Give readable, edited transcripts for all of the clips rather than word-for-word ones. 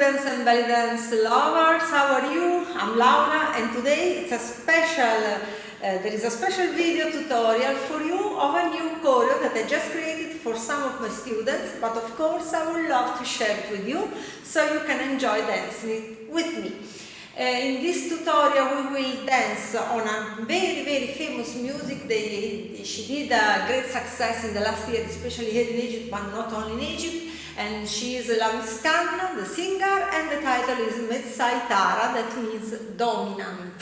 students and belly dance lovers, how are you? I'm Laura, and today it's a special, there is a special video tutorial for you of a new choreo that I just created for some of my students, but of course I would love to share it with you so you can enjoy dancing it with me. In this tutorial we will dance on a very famous music. She did a great success in the last year, especially here in Egypt, but not only in Egypt. And she is Lamis, the singer, and the title is MESAYTARA, that means dominant,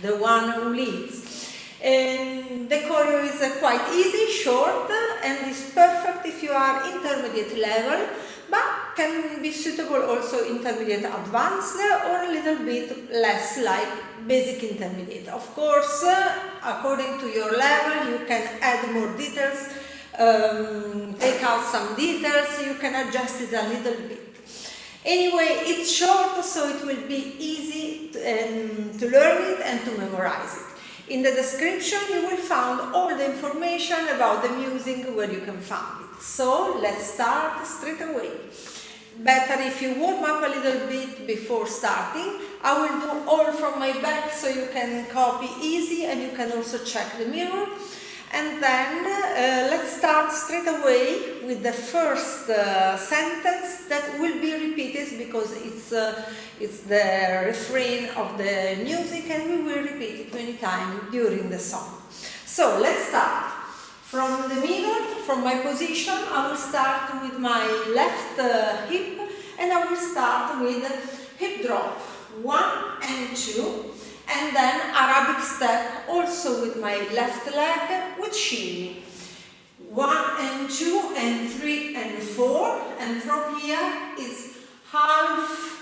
the one who leads. And the choreo is quite easy, short, and is perfect if you are intermediate level, but can be suitable also intermediate advanced or a little bit less like basic intermediate. Of course, according to your level, you can add more details, take out some details, you can adjust it a little bit. Anyway, it's short, so it will be easy to learn it and to memorize it. In the description you will find all the information about the music where you can find it. So let's start straight away. Better if you warm up a little bit before starting. I will do all from my back so you can copy easy and you can also check the mirror. And then let's start straight away with the first sentence that will be repeated because it's the refrain of the music and we will repeat it many times during the song. So let's start. From the middle, from my position, I will start with my left hip and I will start with hip drop, 1 and 2. And then Arabic step also with my left leg with shimmy. 1 and 2 and 3 and 4. And from here is half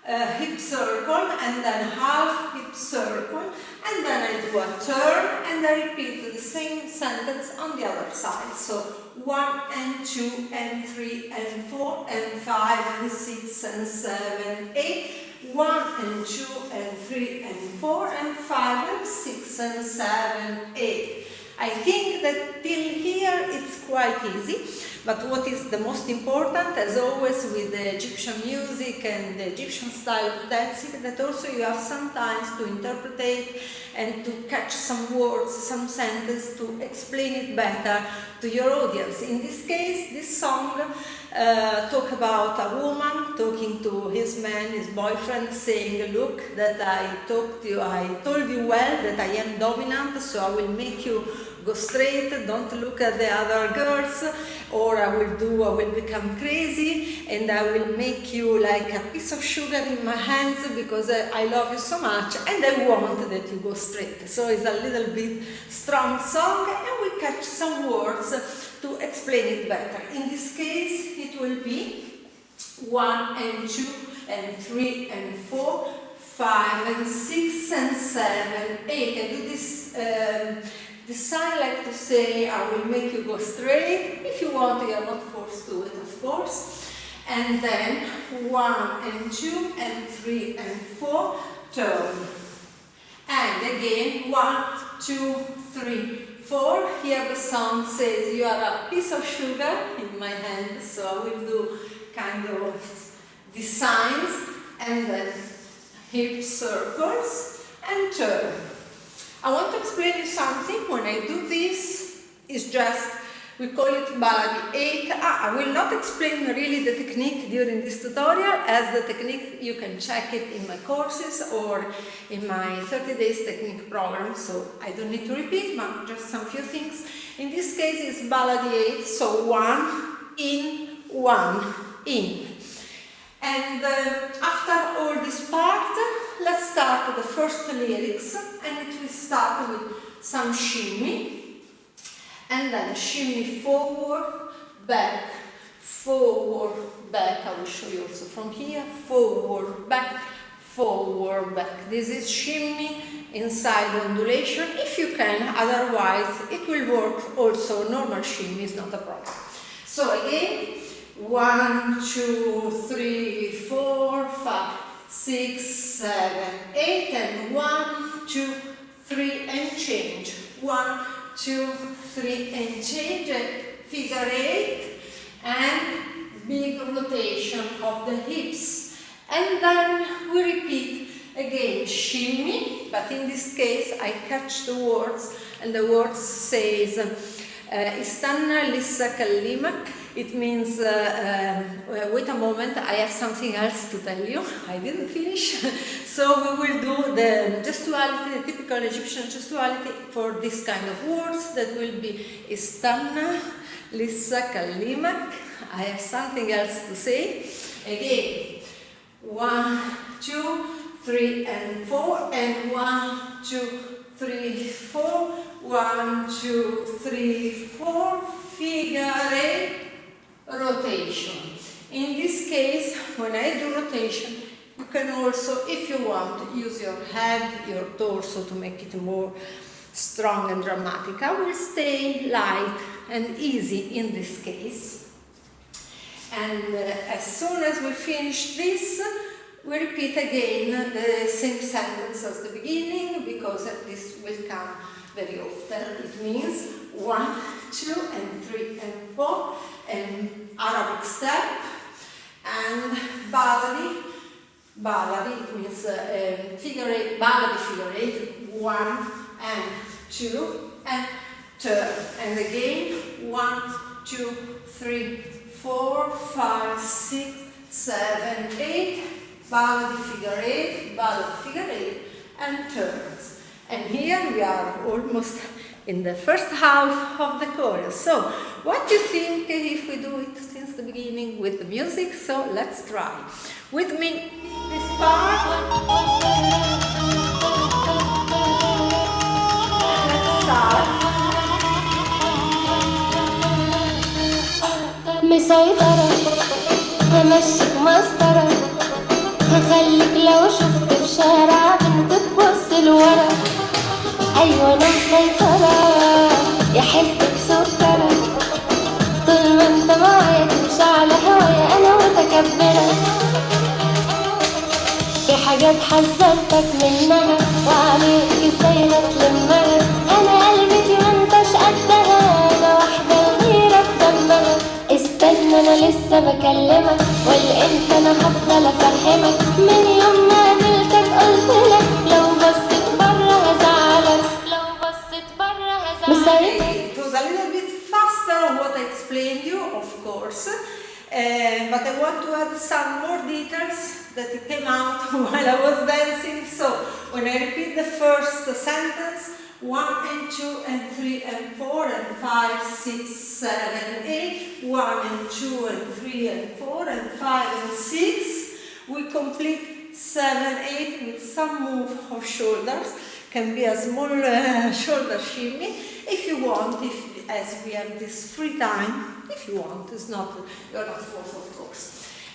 hip circle and then half hip circle. And then I do a turn and I repeat the same sentence on the other side. So 1 and 2 and 3 and 4 and 5 and 6 and 7, 8. 1 and 2 and 3 and 4 and 5 and 6 and 7, 8. I think that till here it's quite easy, but what is the most important, as always with the Egyptian music and the Egyptian style of dancing, that also you have sometimes to interpret and to catch some words, some sentence, to explain it better to your audience. In this case, this song talk about a woman talking to his man, his boyfriend, saying, look, that I told you well that I am dominant, so I will make you go straight, don't look at the other girls, or I will become crazy and I will make you like a piece of sugar in my hands because I love you so much and I want that you go straight. So it's a little bit strong song and we catch some words to explain it better. In this case it will be 1 and 2 and 3 and 4, 5 and 6 and 7, 8. I do this sign like to say, I will make you go straight. If you want, you are not forced to it, of course. And then 1 and 2 and 3 and 4, turn. And again, 1, 2, 3, 4. Here the song says, you are a piece of sugar in my hand. So I will do kind of these signs and then hip circles and turn. I want to explain you something. When I do this, it's just, we call it baladi 8. I will not explain really the technique during this tutorial, as the technique you can check it in my courses or in my 30 days technique program, so I don't need to repeat, but just some few things. In this case it's baladi 8, so 1 in, 1 in. And after all this part, let's start the first lyrics, and it will start with some shimmy, and then shimmy forward, back, I will show you also from here, forward, back. This is shimmy inside the undulation, if you can, otherwise it will work also, normal shimmy is not a problem. So again, 1, 2, 3, 4, 5, 6, 7, 8, and 1, 2, 3, and change. 1, 2, 3, and change, and figure 8, and big rotation of the hips. And then we repeat again, shimmy, but in this case I catch the words, and the words says استنى لسه أكلمك. It means wait a moment, I have something else to tell you. I didn't finish. So we will do the gestuality, the typical Egyptian gestuality for this kind of words. That will be استنى لسه أكلمك. I have something else to say. Again, 1, 2, 3 and 4, and 1, 2, 3, 4, 1, 2, 3, 4, figure eight, rotation. In this case, when I do rotation, you can also, if you want, use your head, your torso to make it more strong and dramatic. I will stay light and easy in this case. And as soon as we finish this, we repeat again the same sentence as the beginning, because this will come very often. It means 1, 2, and 3, and 4, and Arabic step, and baladi. Baladi, it means figure eight, baladi figure eight, 1 and 2, and turn. And again, 1, 2, 3, 4, 5, 6, 7, 8, baladi figure eight, and turns. And here we are almost in the first half of the choreo. So, what do you think if we do it since the beginning with the music? So, let's try. With me, this part. Let's start. مسيطرة همشيك مسطرة هخليك لو شفت في شارع بنت تبص لورا أيوة أنا مسيطرة يا حتة سكرة طول ما انت معايا تمشي على هوايا أنا متكبرة في حاجات حذرتك منها وعينيك إزاي هتلمها أنا قلبتي ما انتش قدها أنا واحدة وغيرة في دمها استنى أنا لسه بكلمك ولا أنت أنا هفضل أفهمك من يوم ما قابلتك قلتلك لو بصيت برا هزعلك لو بصيت برا هزعلك. It was a little bit faster on what I explained you, of course, but I want to add some more details that it came out while I was dancing. So when I repeat the first sentence, 1 and 2 and 3 and 4 and 5, 6, 7 and 8, 1 and 2 and 3 and 4 and 5 and 6, we complete 7, 8 with some move of shoulders. Can be a small shoulder shimmy if you want, as we have this free time, if you want, it's not, you're not forced, of course.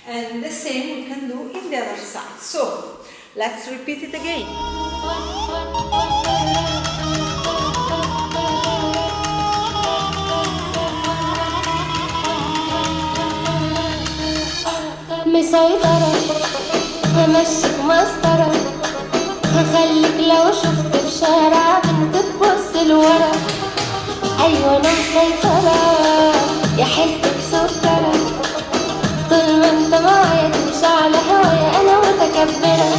And the same we can do in the other side. So, let's repeat it again. مسيطرة همشيك مسطرة هخليك لو شفت في شارع بنت تبص لورا أيوة أنا مسيطرة يا حتة سكرة طول ما انت معايا تمشي على هوايا أنا متكبرة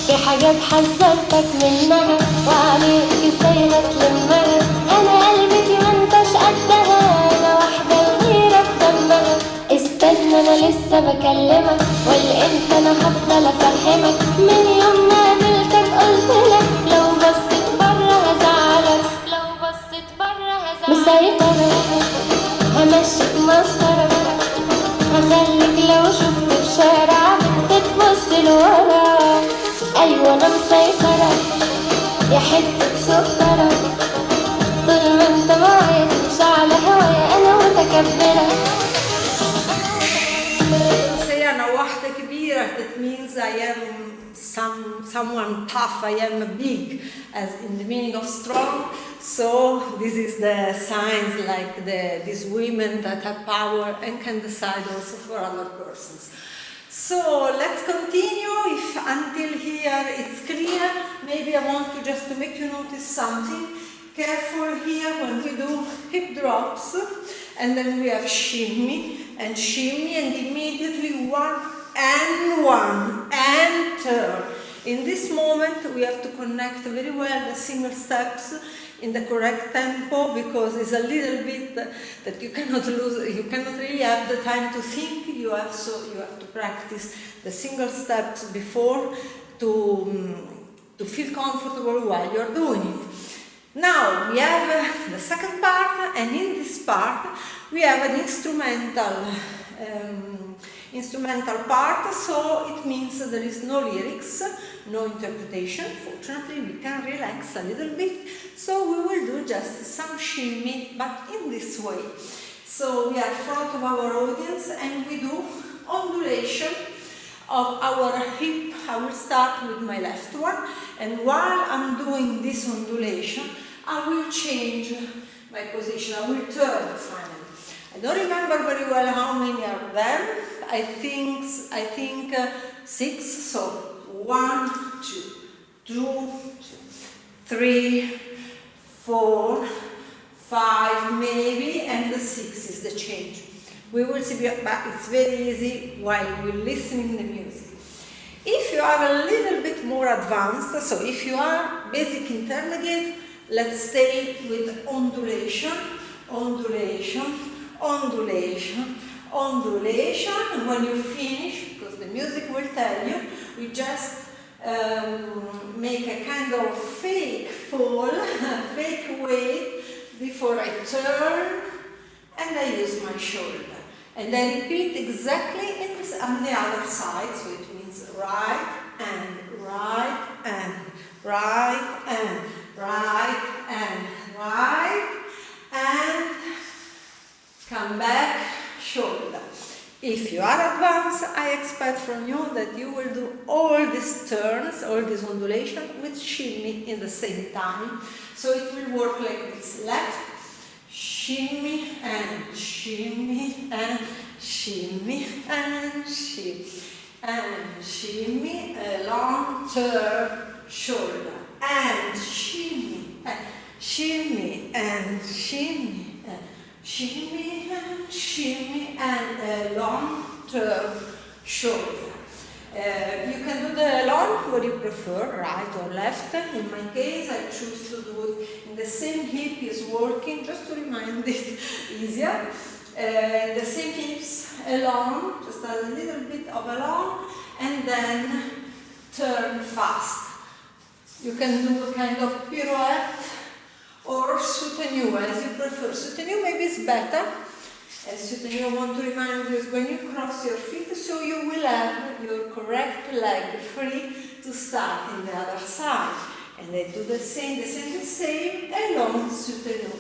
في حاجات حذرتك منها وعينيك إزاي هتلمها أنا قلبتي ما انتش قدها أنا واحدة وغيرة في دمها استنى أنا لسه بكلمك ولا أنت أنا هفضل أفهمك من يوم ما قابلتك قلتلك لو بصيت برا هزعلك لو بصيت برا هزعلك مسيطرة همشيك مسطرة هخليك لو شفت في شارع بنت تبص لورا أيوة أنا مسيطرة يا حتة سكرة طول ما انت معايا تمشي على هوايا أنا متكبرة. أنا واحدة كبيرة, that means I am someone tough, I am big, as in the meaning of strong. So this is the signs like these women that have power and can decide also for other persons. So let's continue. If until here it's clear, maybe I want to just to make you notice something. Careful here when we do hip drops. and then we have shimmy, and immediately one and turn. In this moment, we have to connect very well the single steps in the correct tempo, because it's a little bit that you cannot lose, you cannot really have the time to think, you have to practice the single steps before to feel comfortable while you're doing it. Now we have the second part, and in this part we have an instrumental part, so it means there is no lyrics, no interpretation. Fortunately, we can relax a little bit, so we will do just some shimmy, but in this way. So we are in front of our audience and we do ondulation of our hip. I will start with my left one, and while I'm doing this ondulation, I will change my position. I will turn finally. I don't remember very well how many are there. I think 6. So 1, 2, 3, 4, 5 maybe, and the 6 is the change. We will see, but it's very easy while we're listening to the music. If you are a little bit more advanced, so if you are basic intermediate, let's stay with ondulation, ondulation, ondulation, ondulation, and when you finish, because the music will tell you, we just make a kind of fake fall, fake weight before I turn, and I use my shoulder. And I repeat exactly on the other side, so it means right and right and right and right and right and come back, shoulder. If you are advanced, I expect from you that you will do all these turns, all this ondulation with shimmy in the same time. So it will work like this: left, shimmy and shimmy and shimmy and shimmy and shimmy, a long turn, shoulder, and shimmy and shimmy and shimmy and shimmy and shimmy, and a long turn, shoulder. You can do the long what you prefer, right or left. In my case, I choose to do it in the same hip is working, just to remind it easier. The same hips along, just a little bit of along, and then turn fast. You can do a kind of pirouette or soutenu, as you prefer. Soutenu maybe is better. Soutenu, I want to remind you, is when you cross your feet, so you will have your correct leg free to start in the other side. And they do the same, along soutenu.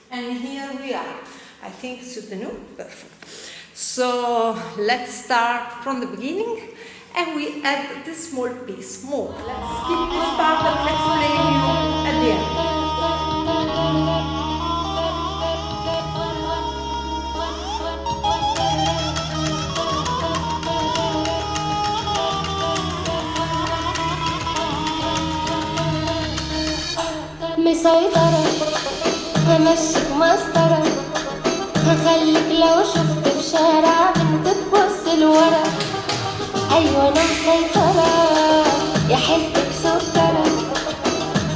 And here we are. I think soutenu, perfect. So let's start from the beginning, and we add this small piece more. Let's skip this part and let's play you at the end. مسيطرة همشيك مسطرة هخليك لو شفت في شارع بنت تبص لورا أيوة أنا مسيطرة يا حتة سكرة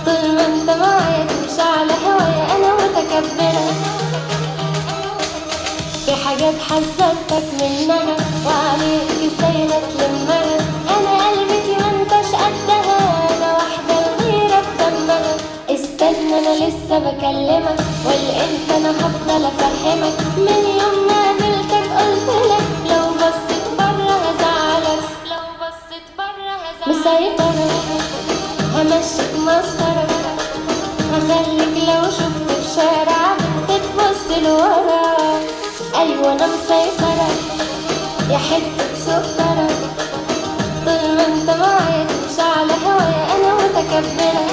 طول ما انت معايا تمشي على هوايا أنا متكبرة في حاجات حذرتك منها وعينيك إزاي هتلمها أنا قلبتي ما انتش قدها أنا واحدة الغيرة في دمها استنى أنا لسه بكلمك والإنت أنا هفضل أفهمك من يوم ما قابلتك قلتلك لو بصيت برا هزعلك لو بصيت برا هزعلك مسيطرة همشيك مسطرة هخليك لو شفت في شارع بنت تبص لورا أيوة أنا مسيطرة يا حتة سكرة طول ما انت معايا تمشي على هوايا أنا متكبرة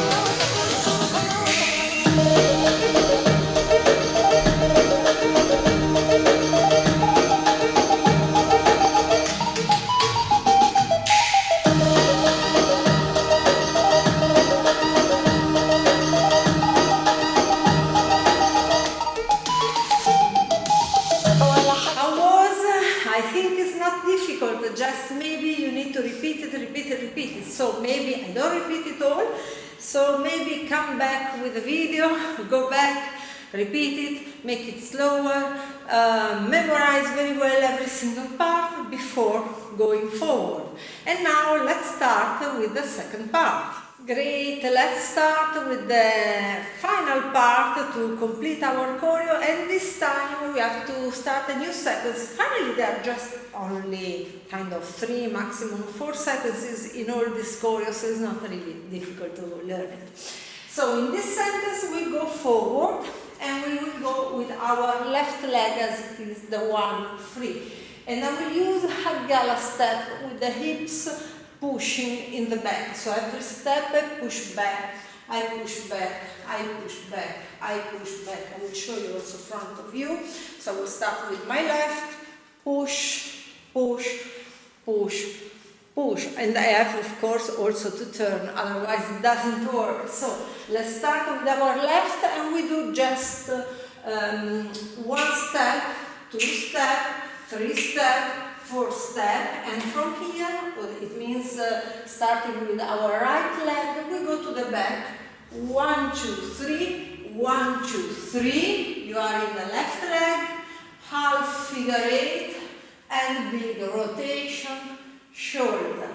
not difficult, just maybe you need to repeat it. So maybe I don't repeat it all, so maybe come back with the video, go back, repeat it, make it slower, memorize very well every single part before going forward. And now let's start with the second part. Great, let's start with the final part to complete our choreo, and this time we have to start a new sequence. Finally, there are just only kind of 3, maximum 4 sentences in all this choreo, so it's not really difficult to learn it. So in this sentence we go forward and we will go with our left leg as it is the 1 free. And I will use a gala step with the hips pushing in the back. So every step I push back, I push back, I push back, I push back. I will show you also front of you. So we'll start with my left, push, push, push, push. And I have of course also to turn, otherwise it doesn't work. So let's start with our left and we do just 1 step, 2 step, 3 step, 4 step, and from here, it means starting with our right leg, we go to the back. 1, 2, 3, 1, 2, 3. You are in the left leg, half figure 8, and big rotation, shoulder.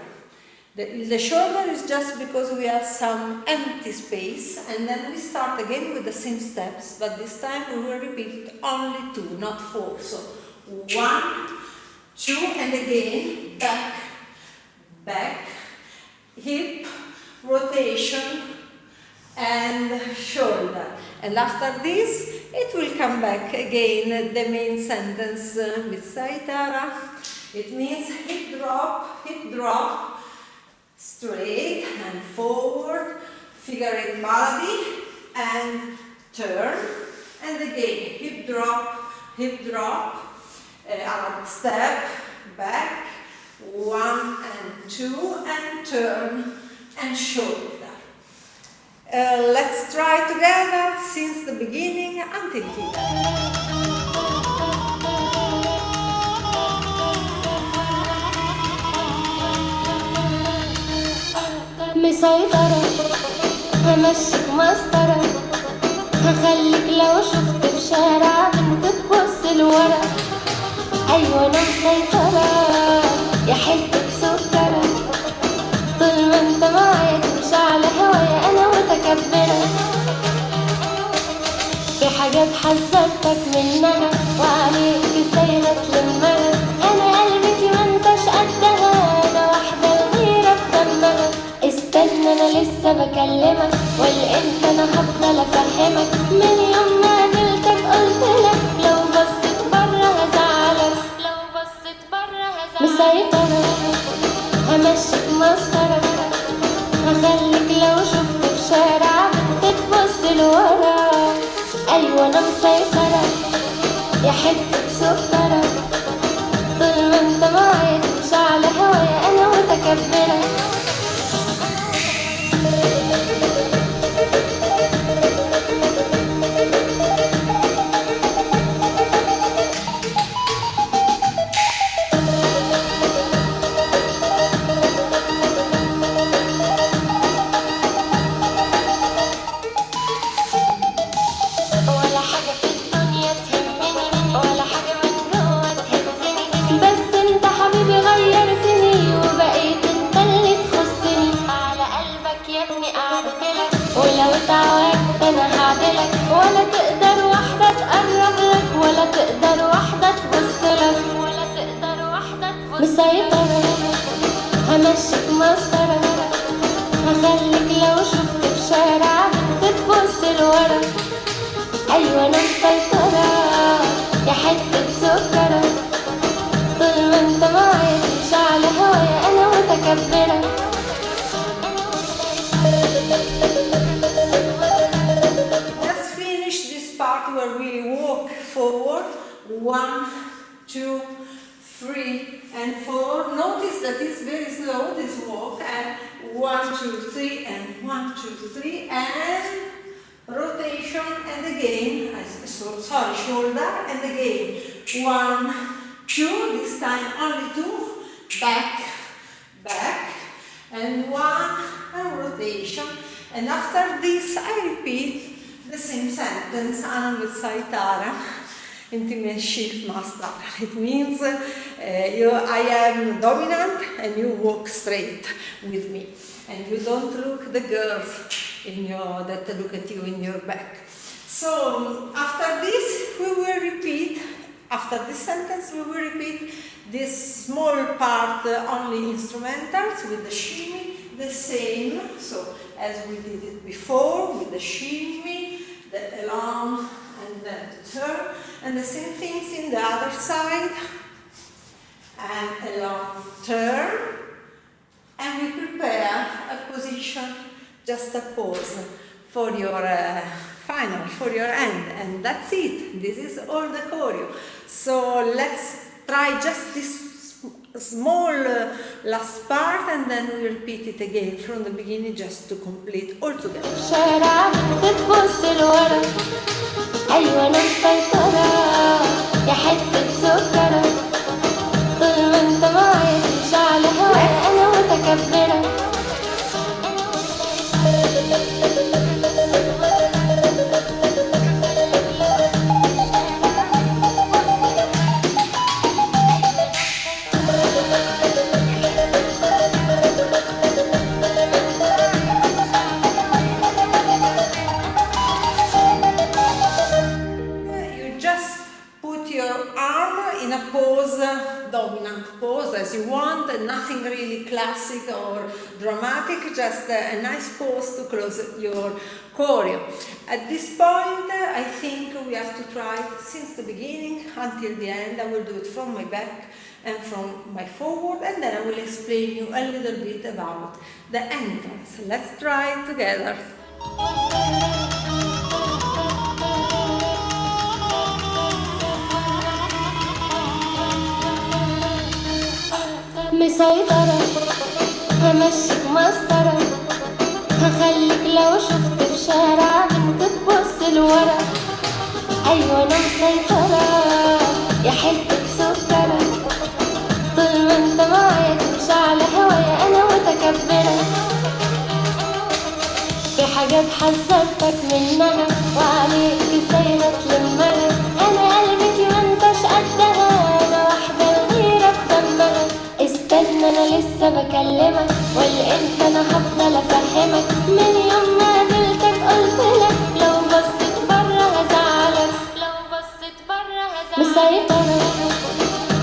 The shoulder is just because we have some empty space, and then we start again with the same steps, but this time we will repeat only 2, not 4. So 1, 2, and again, back, back, hip, rotation, and shoulder. And after this, it will come back again, the main sentence, مسيطرة. It means hip drop, straight and forward, figure 8 body, and turn. And again, hip drop, step, back, 1 and 2, and turn, and shoulder. Let's try together since the beginning until here. مسيطرة همشيك مسطرة هخليك لو شفت في شارع بنت تبص لورا أيوة أنا مسيطرة يا حتة سكرة طول ما انت معايا تمشي على هوايا أنا متكبرة في حاجات حذرتك منها وعينيك إزاي هتلمها أنا قلبتي ما انتش قدها أنا واحدة الغيرة في دمها استنى أنا لسه بكلمك والإنت أنا هفضل أفهمك من يوم ما قابلتك قلتلك لو بصيت برا هزعلك مسيطرة همشيك مسطرة هخليك لو شفت في شارع بنت تبص لورا أيوة أنا مسيطرة يا حتة سكرة طول ما انت معايا تمشي على هوايا أنا متكبرة ولا تقدر واحدة تقرب لك ولا تقدر واحدة تبص لك مسيطرة همشيك مسطرة هخليك لو شفت في شارع بنت تبص لورا أيوة أنا مسيطرة يا حتة سكرة طول ما انت معايا تمشي على هوايا أنا متكبرة Part where we walk forward, 1, 2, 3, and 4. Notice that it's very slow, this walk, and 1, 2, 3, and 1, 2, 3, and rotation, and again, shoulder, and again, 1, 2, this time only 2, back, back, and 1, and rotation. And after this, I repeat the same sentence, أنا مسيطرة أنت ماشي مسطرة. It means I am dominant and you walk straight with me. And you don't look the girls that look at you in your back. So after this, we will repeat, after this sentence, we will repeat this small part, only instrumentals with the shimmy, the same. So as we did it before, with the shimmy, the elan, and then the turn, and the same things in the other side, and elan, turn, and we prepare a position, just a pose for your final, for your end, and that's it. This is all the choreo. So let's try just this small last part, and then we repeat it again from the beginning just to complete all together. شارع بتبص لورا أيوة أنا مسيطرة يا حتة سكرة طول ما أنت معايا تمشي على هوايا أنا متكبرة. Dominant pose as you want, nothing really classic or dramatic, just a nice pose to close your choreo. At this point, I think we have to try it since the beginning until the end. I will do it from my back and from my forward, and then I will explain you a little bit about the entrance. Let's try it together. مسيطرة همشيك مسطرة هخليك لو شفت في شارع بنت تبص لورا أيوة أنا مسيطرة يا حتة سكرة طول ما أنت معايا تمشي على هوايا أنا متكبرة. في حاجات حذرتك منها وعينيك إزاي هتلمها أنا قلبتي ما أنتش قدها أنا واحدة الغيرة بدمها. استنى أنا لسه بكلمك والأنت أنا هفضل أفهمك من يوم ما قابلتك قلتلك لو بصيت برا هزعلك لو بصيت برا هزعلك. مسيطرة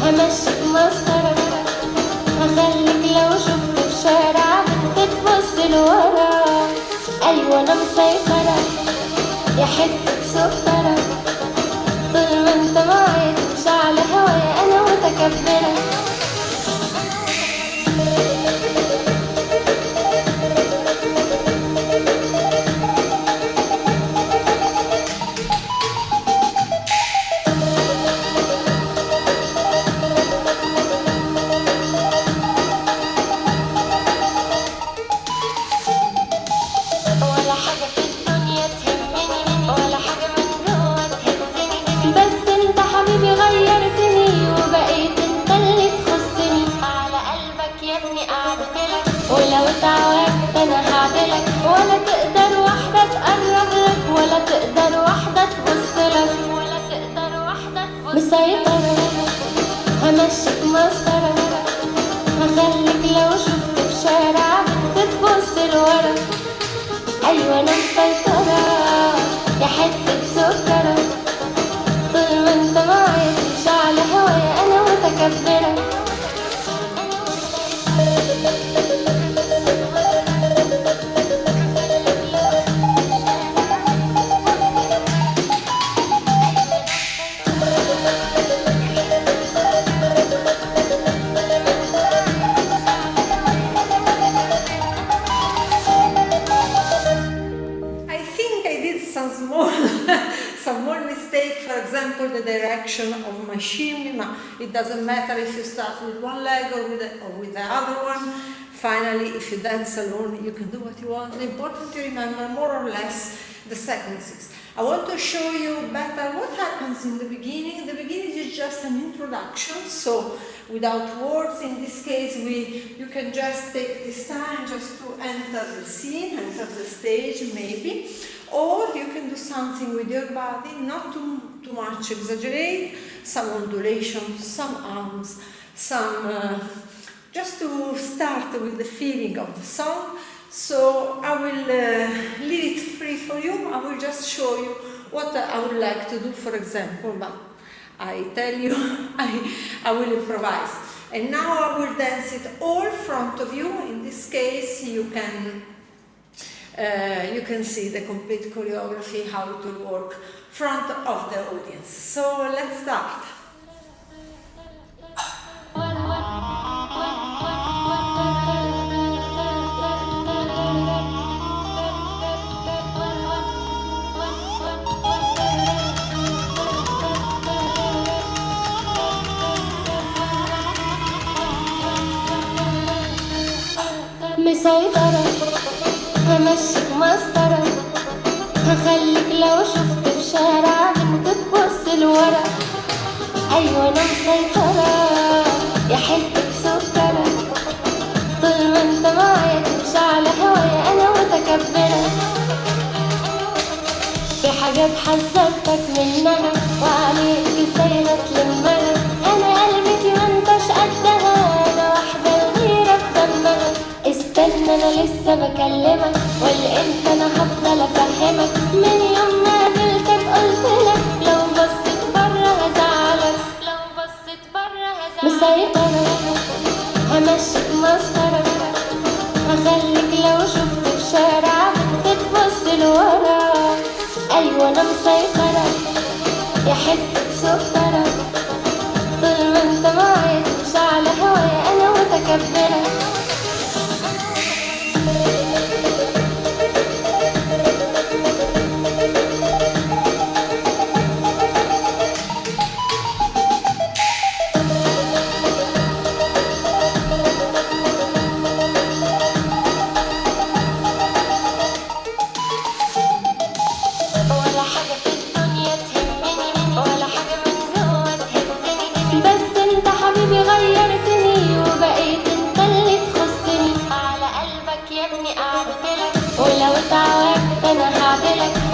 همشيك مسطرة هخليك لو شفت في شارع بنت تبص لورا أيوة أنا مسيطرة يا حتة سكرة طول ما أنت معايا تمشي على هوايا أنا متكبرة. ولا تقدر واحدة تقرب لك ولا تقدر واحدة تبص لك ولا تقدر واحدة تبص لك. مسيطرة همشيك مسطرة هخليك لو شفت في شارع بنت تبص لورا أيوة أنا مسيطرة يا حتة سكرة طول ما أنت معايا تمشي على هوايا أنا متكبرة. Small mistake, for example, the direction of my shimmy. It doesn't matter if you start with one leg or with the other one. Finally, if you dance alone, you can do what you want. It's important to remember more or less the sequences. I want to show you better what happens in the beginning. The beginning is just an introduction, so without words in this case, you can just take this time just to enter the scene, enter the stage maybe, or you can do something with your body, not too much exaggerate, some ondulation, some arms, some just to start with the feeling of the song. So I will leave it free for you. I will just show you what I would like to do, for example, but I tell you, I will improvise. And now I will dance it all front of you. In this case, you can see the complete choreography, how it will work front of the audience. So let's start. مسيطرة همشيك مسطرة هخليك لو شفت في شارع بنت تبص لورا أيوة أنا مسيطرة يا حتة سكرة طول ما انت معايا تمشي على هوايا أنا متكبرة في حاجات حذرتك منها وعينيك إزاي هتلمها أنا قلبتي ما انتش قدها أنا واحدة الغيرة بدمها استنى أنا لسه بكلمك والأنت أنا هفضل أفهمك من يوم ما قابلتك قلتلك لو بصيت برا هزعلك لو بصيت برا هزعلك مسيطرة همشيك مسطرة هخليك لو شفت في شارع تتبص لورا أيوة أنا مسيطرة يا حتة سكرة طول ما انت معايا تمشي على هوايا أنا متكبرة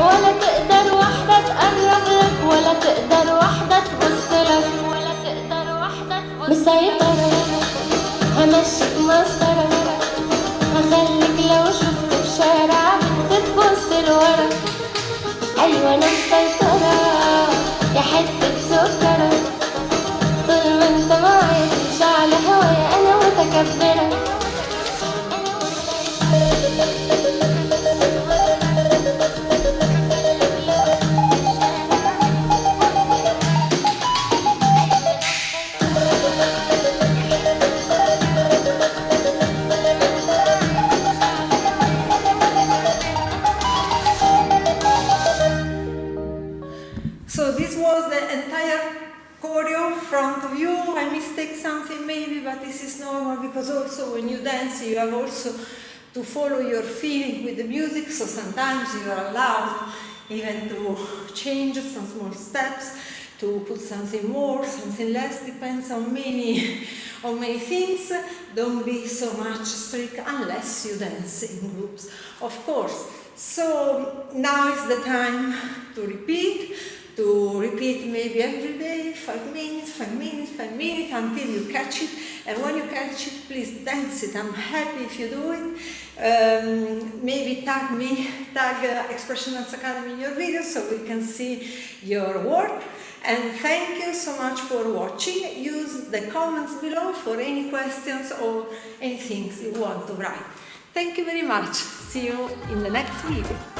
ولا تقدر واحدة تقرب لك ولا تقدر واحدة تبص لك ولا تقدر واحدة تبص مسيطرة همشيك مسطرة هخليك لو شفت في شارع تتبص لورا أيوة أنا مسيطرة يا حتة سكرة طول ما انت معايا تمشي على هوايا أنا متكبرة So this was the entire choreo front of you. I mistake something maybe, but this is normal because also when you dance you have also to follow your feeling with the music, so sometimes you are allowed even to change some small steps, to put something more, something less, depends on many things. Don't be so much strict unless you dance in groups, of course. So now is the time to repeat maybe every day, 5 minutes, 5 minutes, 5 minutes until you catch it. And when you catch it, please dance it. I'm happy if you do it. Maybe tag me, tag Expression Dance Academy in your videos so we can see your work. And thank you so much for watching. Use the comments below for any questions or any things you want to write. Thank you very much. See you in the next video.